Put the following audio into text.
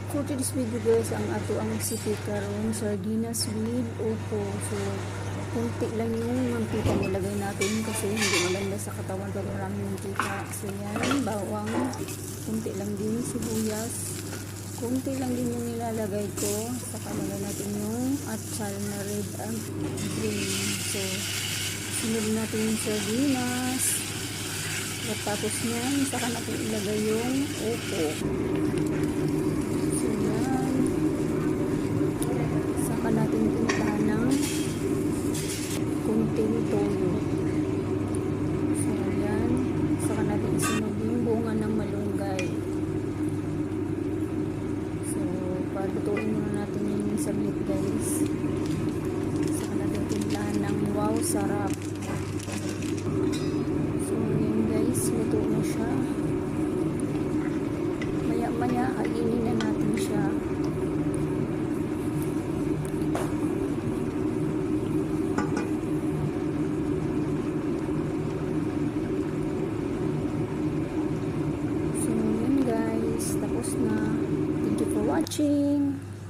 For today's video guys, ang ato ang recipe karon sardinas with upo. So, kunti lang yung mantika nilagay natin kasi hindi maganda sa katawan pero maraming mantika. So, yan, bawang, kunti lang din, sibuyas, kunti lang din yung nilalagay ko. Saka nilagay natin yung atsal na red and green. So, sunod natin yung sardinas. Tapos niyan, saka natin ilagay yung upo. Natin pintahan ng kunting toyo. So, yan. Saka natin isunod yung bunga ng malunggay. So, palutuin muna natin yung saglit guys. Saka natin pintahan ng wow, sarap. So, yan guys. Luto na siya. Maya-maya, kainin na natin siya. Tapos na. Thank you for watching.